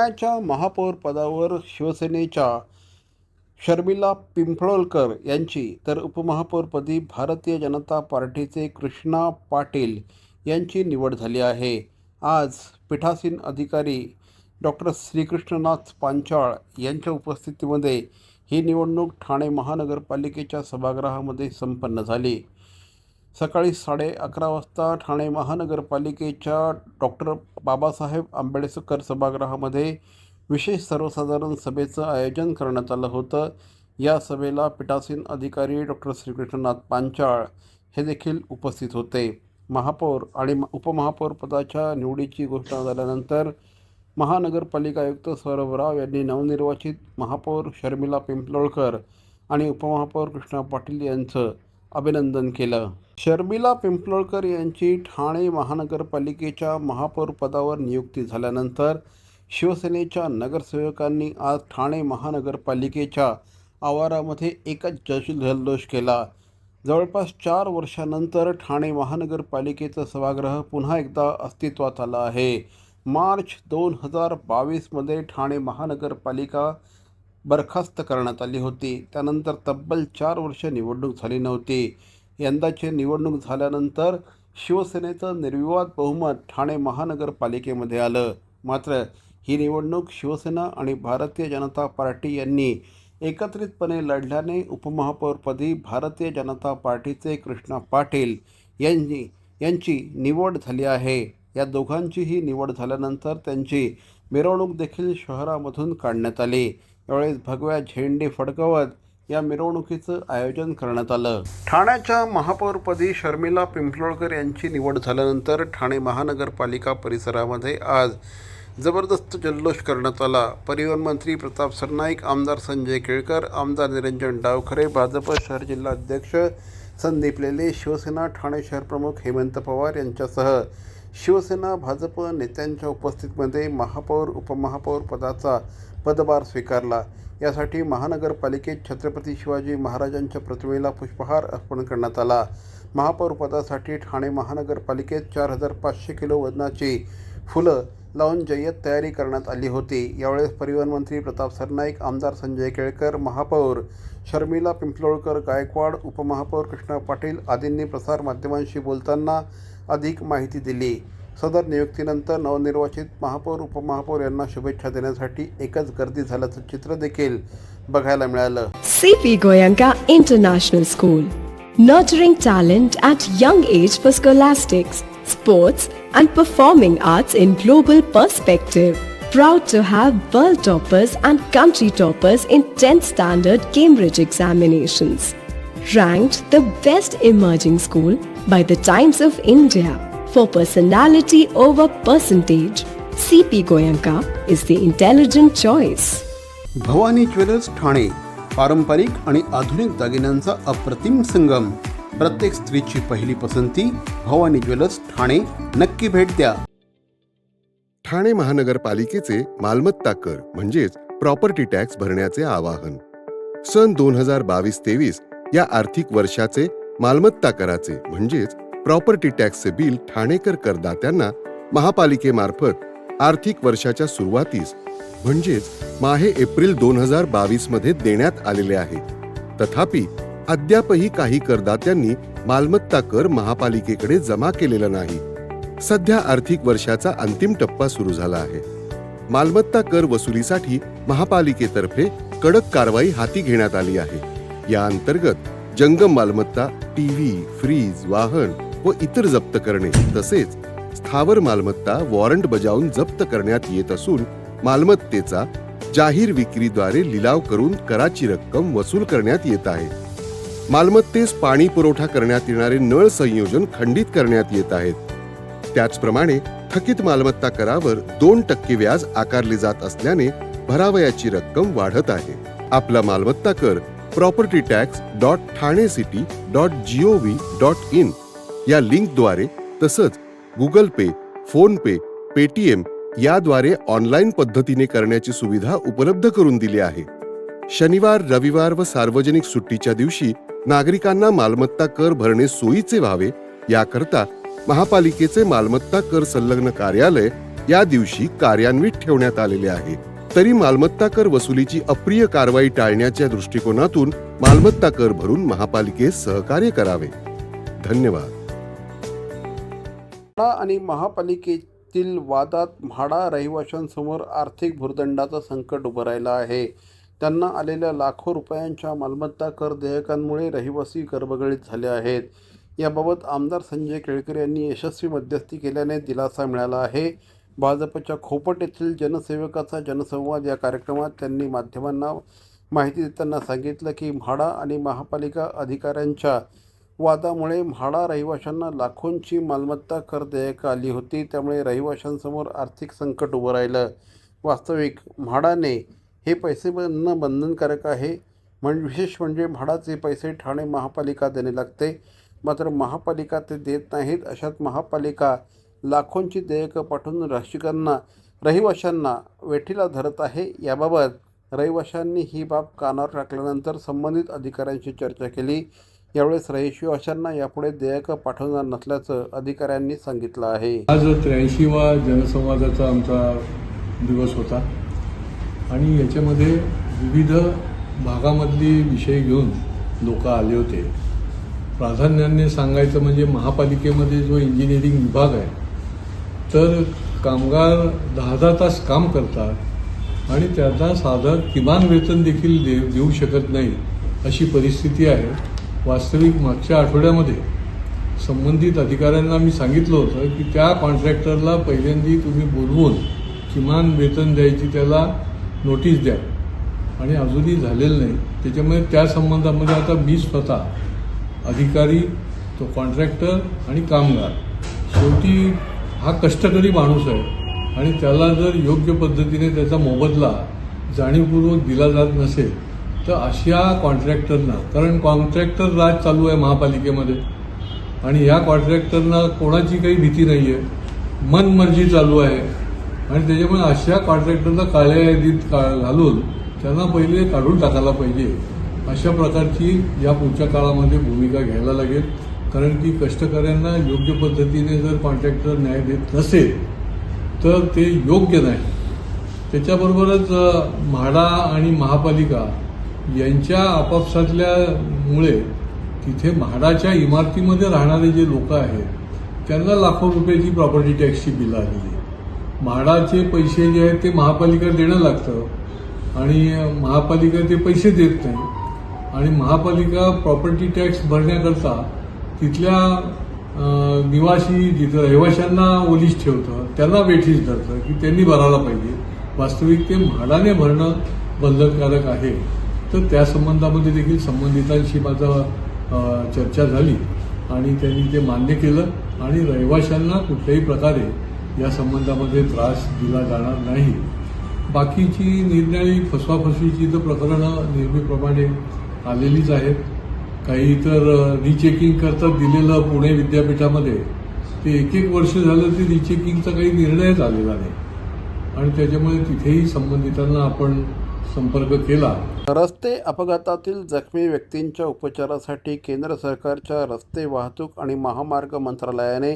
ठाण्याच्या महापौर पदावर शिवसेनेच्या शर्मिला पिंपळकर यांची तर उपमहापौरपदी भारतीय जनता पार्टीचे कृष्णा पाटील यांची निवड झाली आहे. आज पीठासीन अधिकारी डॉक्टर श्रीकृष्णनाथ पांचाळ यांच्या उपस्थितीमध्ये ही निवडणूक ठाणे महानगरपालिकेच्या सभागृहामध्ये संपन्न झाली. सकाळी 11:30 वाजता ठाणे महानगरपालिकेच्या डॉक्टर बाबासाहेब आंबेडकर सभागृहामध्ये विशेष सर्वसाधारण सभेचं आयोजन करण्यात आलं होतं. या सभेला पीठासीन अधिकारी डॉक्टर श्रीकृष्णनाथ पांचाळ हे देखील उपस्थित होते. महापौर आणि उपमहापौर पदाच्या निवडीची घोषणा झाल्यानंतर महानगरपालिका आयुक्त सौरभ राव यांनी नवनिर्वाचित महापौर शर्मिला पिंपळकर आणि उपमहापौर कृष्णा पाटील यांचं अभिनंदन केलं. शर्मिला पिंपळकर यांची ठाणे महानगरपालिकेच्या महापौर पदावर नियुक्ती झाल्यानंतर शिवसेनेच्या नगरसेवकांनी आज ठाणे महानगरपालिकेच्या आवारामध्ये एकच जल्लोष केला. जवळपास 4 वर्षांनंतर ठाणे महानगरपालिकेचं सभागृह पुन्हा एकदा अस्तित्वात आलं आहे. मार्च 2022मध्ये ठाणे महानगरपालिका बरखास्त करण्यात आली होती. त्यानंतर तब्बल 4 वर्ष निवडणूक झाली नव्हती. यंदाची निवडणूक झाल्यानंतर शिवसेनेचं निर्विवाद बहुमत ठाणे महानगरपालिकेमध्ये आलं. मात्र ही निवडणूक शिवसेना आणि भारतीय जनता पार्टी यांनी एकत्रितपणे लढल्याने उपमहापौरपदी भारतीय जनता पार्टीचे कृष्णा पाटील यांची निवड झाली आहे. या दोघांचीही निवड झाल्यानंतर त्यांची मिरवणूक देखील शहरामधून काढण्यात आली. यावेळेस भगव्या झेंडे फडकवत या मिरवणुकीचं आयोजन करण्यात आलं. ठाण्याच्या महापौरपदी शर्मिला पिंपळकर यांची निवड झाल्यानंतर ठाणे महानगरपालिका परिसरामध्ये आज जबरदस्त जल्लोष करण्यात आला. परिवहन मंत्री प्रताप सरनाईक, आमदार संजय केळकर, आमदार निरंजन डावखरे, भाजप शहर जिल्हाध्यक्ष संदीप लेले, शिवसेना ठाणे शहरप्रमुख हेमंत पवार यांच्यासह शिवसेना भाजप नेत्यांच्या उपस्थितीमध्ये महापौर उपमहापौर पदाचा पदभार स्वीकारला. यासाठी महानगरपालिकेत छत्रपती शिवाजी महाराजांच्या प्रतिमेला पुष्पहार अर्पण करण्यात आला. महापौर पदासाठी ठाणे महानगरपालिकेत 4500 किलो वजनाची फुलं लावून जय्यत तयारी करण्यात आली होती. यावेळेस परिवहन मंत्री प्रताप सरनाईक, आमदार संजय केळकर, महापौर शर्मिला पिंपळकर गायकवाड, उपमहापौर कृष्णा पाटील आदींनी प्रसारमाध्यमांशी बोलताना अधिक माहिती दिली. सदर नियुक्तीनंतर नवनिर्वाचित महापौर उपमहापौर यांना शुभेच्छा देण्यासाठी एकच गर्दी झाल्याचं चित्र देखील बघायला मिळालं. CP Goenka International School, nurturing talent at young age for scholastics, sports and performing arts in global perspective. Proud to have world toppers and country toppers in 10th standard Cambridge examinations. Ranked the best emerging school by the Times of India for personality over percentage. CP Goenka is the intelligent choice. Bhavani jewellers Thane, पारंपरिक आणि आधुनिक दागिन्यांचा अप्रतिम संगम. प्रत्येक स्त्रीची पहिली पसंती Bhavani jewellers Thane. नक्की भेट द्या. ठाणे महानगरपालिकेचे मालमत्ता कर म्हणजेच प्रॉपर्टी टॅक्स भरण्याचे आवाहन. सन 2022-23 या आर्थिक वर्षाचे मालमत्ता कराचे म्हणजेच प्रॉपर्टी टॅक्सचे बिल ठाणेकर करदात्यांना महापालिकेमार्फत आर्थिक वर्षाच्या सुरुवातीस म्हणजेच माहे एप्रिल 2022 मध्ये देण्यात आलेले आहे. तथापि अद्यापही काही करदात्यांनी मालमत्ता कर महापालिकेकडे जमा केलेला नाही. सध्या आर्थिक वर्षाचा अंतिम टप्पा सुरू झाला आहे. मालमत्ता कर वसुलीसाठी महापालिकेतर्फे कडक कारवाई हाती घेण्यात आली आहे. या अंतर्गत जंगम मालमत्ता, टीव्ही, फ्रीज, वाहन व इतर जप्त करणे तसेच स्थावर मालमत्ता वॉरंट बजावून जप्त करण्यात येत असून मालमत्तेचा जाहीर विक्रीद्वारे लिलाव करून कराची रक्कम वसूल करण्यात येत आहे. मालमत्तेस पाणी पुरवठा करण्यात येणारे नळ संयोजन खंडित करण्यात येत आहेत. त्याचप्रमाणे थकीत मालमत्ता करावर 2% व्याज आकारले जात असल्याने भरावयाची रक्कम वाढत आहे. आपला मालमत्ता कर propertytax.thanecity.gov.in या लिंकद्वारे तसंच गुगल पे, फोन पे, पेटीएम याद्वारे ऑनलाईन पद्धतीने करण्याची सुविधा उपलब्ध करून दिली आहे. शनिवार, रविवार व सार्वजनिक सुट्टीच्या दिवशी नागरिकांना मालमत्ता कर भरणे सोयीचे व्हावे याकरता महापालिकेचे मालमत्ता कर संलग्न कार्यालय या दिवशी कार्यान्वित ठेवण्यात आलेले आहे. तरी मालमत्ता कर वसुलीची अप्रिय कारवाई टाळण्याच्या दृष्टिकोनातून मालमत्ता कर भरून महापालिकेस सहकार्य करावे. धन्यवाद. म्हाडा आणि महापालिकेतील वादात म्हाडा रहिवाशांसमोर आर्थिक भुर्दंडाचं संकट उभं राहिलं आहे. त्यांना आलेल्या लाखो रुपयांच्या मालमत्ता कर देयकांमुळे रहिवासी गर्भगळीत झाले आहेत. याबाबत आमदार संजय केळकर यांनी यशस्वी मध्यस्थी केल्याने दिलासा मिळाला आहे. भाजपच्या खोपट येथील जनसेवकाचा जनसंवाद या कार्यक्रमात त्यांनी माध्यमांना माहिती देताना सांगितलं की म्हाडा आणि महापालिका अधिकाऱ्यांच्या वादामुळे म्हाडा रहिवाशांना लाखोंची मालमत्ता कर देयकं आली होती. त्यामुळे रहिवाशांसमोर आर्थिक संकट उभं राहिलं. वास्तविक म्हाडाने हे पैसे भरणं बंधनकारक आहे. विशेष म्हणजे म्हाडाचे पैसे ठाणे महापालिका देणे लागते, मात्र महापालिका ते देत नाहीत. अशात महापालिका लाखोंची देयकं पाठवून रहिवाशांना वेठीला धरत आहे. याबाबत रहिवाशांनी ही बाब कानावर टाकल्यानंतर संबंधित अधिकाऱ्यांशी चर्चा केली. यावेळेस रहिवाशांना यापुढे देयकं पाठवणार नसल्याचं अधिकाऱ्यांनी सांगितलं आहे. आज 83वा जनसंवादाचा आमचा दिवस होता आणि याच्यामध्ये विविध भागामधली विषय घेऊन लोक आले होते. प्राधान्याने सांगायचं म्हणजे महापालिकेमध्ये जो इंजिनिअरिंग विभाग आहे तर कामगार 10-10 तास काम करतात आणि त्यांना साधं किमान वेतन देखील देऊ शकत नाही अशी परिस्थिती आहे. वास्तविक मागच्या आठवड्यामध्ये संबंधित अधिकाऱ्यांना मी सांगितलं होतं की त्या कॉन्ट्रॅक्टरला पहिल्यांदा तुम्ही बोलवून किमान वेतन द्यायची त्याला नोटीस द्या आणि अजूनही झालेलं नाही. त्याच्यामुळे त्या संबंधामध्ये आता मी स्वतः अधिकारी, तो कॉन्ट्रॅक्टर आणि कामगार, शेवटी हा कष्टकरी माणूस आहे आणि त्याला जर योग्य पद्धतीने त्याचा मोबदला जाणीवपूर्वक दिला जात नसेल तर अशा कॉन्ट्रॅक्टरना, कारण कॉन्ट्रॅक्टर राज चालू आहे महापालिकेमध्ये आणि या कॉन्ट्रॅक्टरना कोणाची काही भीती नाही आहे, मनमर्जी चालू आहे आणि त्याच्यामुळे अशा कॉन्ट्रॅक्टरला काळ्या यादीत घालून त्यांना पहिले काढून टाकायला पाहिजे. अशा प्रकारची या पुढच्या काळामध्ये भूमिका घ्यायला लागेल. कारण की कष्टकऱ्यांना योग्य पद्धतीने जर कॉन्ट्रॅक्टर न्याय देत नसेल तर ते योग्य नाही. त्याच्याबरोबरच म्हाडा आणि महापालिका यांच्या आपापसातल्यामुळे तिथे म्हाडाच्या इमारतीमध्ये राहणारे जे लोक आहेत त्यांना लाखो रुपयाची प्रॉपर्टी टॅक्सची बिलं आलेली. म्हाडाचे पैसे जे आहेत ते महापालिका देणं लागतं आणि महापालिका ते पैसे देत नाही आणि महापालिका प्रॉपर्टी टॅक्स भरण्याकरता तिथल्या निवासी जिथं रहिवाशांना ओलीस ठेवतं, त्यांना वेठीस धरतं की त्यांनी भरायला पाहिजे. वास्तविक ते म्हाडाने भरणं बंधनकारक आहे. तर त्या संबंधामध्ये देखील संबंधितांशी माझा चर्चा झाली आणि त्यांनी ते मान्य केलं आणि रहिवाशांना कुठल्याही प्रकारे या संबंधामध्ये त्रास दिला जाणार नाही. बाकीची निरनिराळी फसवाफसवीची तर प्रकरणं नेहमीप्रमाणे आलेलीच आहेत. काही तर रिचेकिंग करता दिलेलं पुणे विद्यापीठामध्ये ते 1-1 वर्ष झालं ते रिचेकिंगचा काही निर्णयच आलेला नाही आणि त्याच्यामुळे तिथेही संबंधितांना आपण संपर्क केला. रस्ते अपघातातील जखमी व्यक्तींच्या उपचारासाठी केंद्र सरकारच्या रस्ते वाहतूक आणि महामार्ग मंत्रालयाने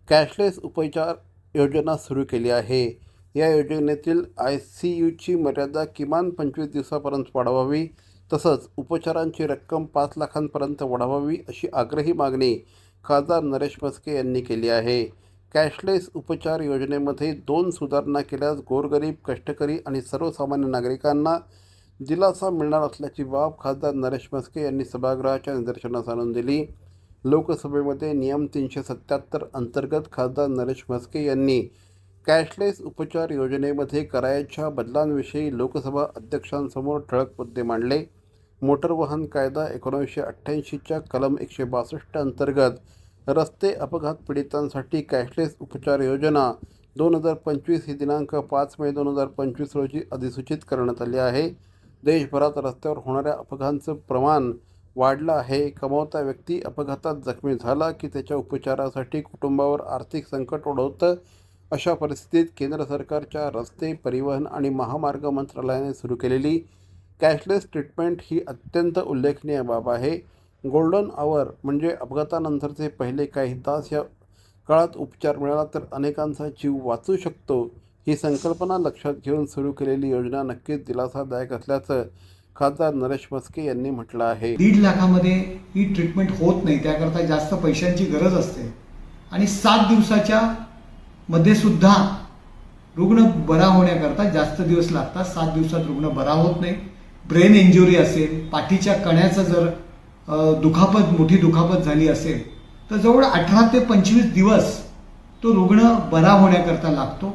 कॅशलेस उपचार योजना सुरू केली आहे. या योजनेतील ICUची मर्यादा किमान 25 दिवसापर्यंत वाढवावी, तसंच उपचारांची रक्कम 5 लाखांपर्यंत वाढवावी अशी आग्रही मागणी खासदार नरेश म्हस्के यांनी केली आहे. कॅशलेस उपचार योजनेमध्ये 2 सुधारणा केल्यास गोरगरीब, कष्टकरी आणि सर्वसामान्य नागरिकांना दिलासा मिळणार असल्याची बाब खासदार नरेश म्हस्के यांनी सभागृहाच्या निदर्शनास आणून दिली. लोकसभेमध्ये नियम 377 अंतर्गत खासदार नरेश म्हस्के यांनी कॅशलेस उपचार योजनेमध्ये करायच्या बदलांविषयी लोकसभा अध्यक्षांसमोर ठळक मुद्दे मांडले. मोटर वाहन कायदा 1988च्या कलम 162 अंतर्गत रस्ते अपघात पीडितांसाठी कॅशलेस उपचार योजना 2025 ही दिनांक 5 मे 2025 रोजी अधिसूचित करण्यात आली आहे. देशभरात रस्त्यावर होणाऱ्या अपघातांचं प्रमाण वाढलं आहे. कमावता व्यक्ती अपघातात जखमी झाला की त्याच्या उपचारासाठी कुटुंबावर आर्थिक संकट ओढवतं. अशा परिस्थितीत केंद्र सरकारच्या रस्ते, परिवहन आणि महामार्ग मंत्रालयाने सुरू केलेली कॅशलेस ट्रीटमेंट ही अत्यंत उल्लेखनीय बाब आहे. गोल्डन आवर म्हणजे अपघातानंतरचे पहिले काही तास या काळात उपचार मिळाला तर अनेकांचा जीव वाचू शकतो. ही संकल्पना लक्षात घेऊन सुरू केलेली योजना नक्कीच दिलासादायक असल्याचं खासदार नरेश म्हस्के यांनी म्हटलं आहे. 1.5 लाखामध्ये ही ट्रीटमेंट होत नाही, त्याकरता जास्त पैशांची गरज असते आणि 7 दिवसाच्या मध्ये सुद्धा रुग्ण बरा होण्याकरता जास्त दिवस लागतात. 7 दिवसात रुग्ण बरा होत नाही. ब्रेन इंजुरी असेल, पाठीच्या कण्याचं जर मोठी दुखापत झाली असेल तर जवळ 18 ते 25 दिवस तो रुग्ण बरा होण्याकरता लागतो.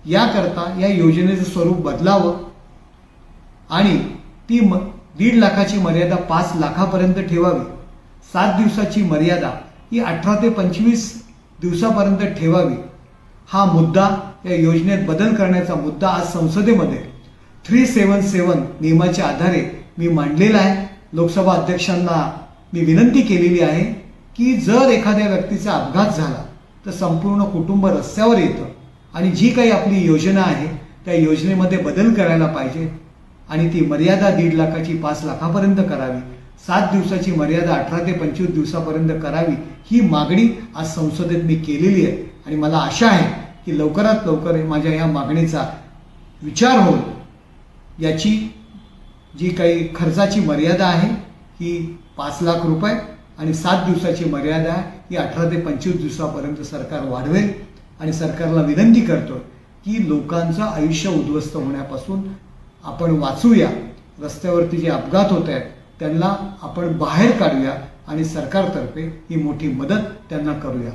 याकरता या योजनेचं स्वरूप बदलावं आणि ती 1.5 लाखाची मर्यादा 5 लाखापर्यंत ठेवावी. 7 दिवसाची मर्यादा ही 18 ते 25 दिवसापर्यंत ठेवावी. हा मुद्दा, या योजनेत बदल करण्याचा मुद्दा आज संसदेमध्ये 377 नियमाच्या आधारे मी मांडलेला आहे. लोकसभा अध्यक्षांना मी विनंती केलेली आहे की जर एखाद्या व्यक्तीचा अपघात झाला तर संपूर्ण कुटुंब रस्त्यावर येतं आणि जी काही आपली योजना आहे त्या योजनेमध्ये बदल करायला पाहिजे आणि ती मर्यादा 1.5 लाखाची 5 लाखापर्यंत करावी. 7 दिवसाची मर्यादा 18 ते 25 दिवसापर्यंत करावी. ही मागणी आज संसदेत मी केलेली आहे आणि मला आशा आहे की लवकरात लवकर माझ्या या मागणीचा विचार होईल. याची जी काही खर्चाची मर्यादा आहे ही 5 लाख रुपये आणि 7 दिवसाची मर्यादा ही 18 ते 25 दिवसापर्यंत सरकार वाढवेल आणि सरकारला विनंती करतो की लोकांचं आयुष्य उद्ध्वस्त होण्यापासून आपण वाचूया. रस्त्यावरती जे अपघात होत आहेत त्यांना आपण बाहेर काढूया आणि सरकारतर्फे ही मोठी मदत त्यांना करूया.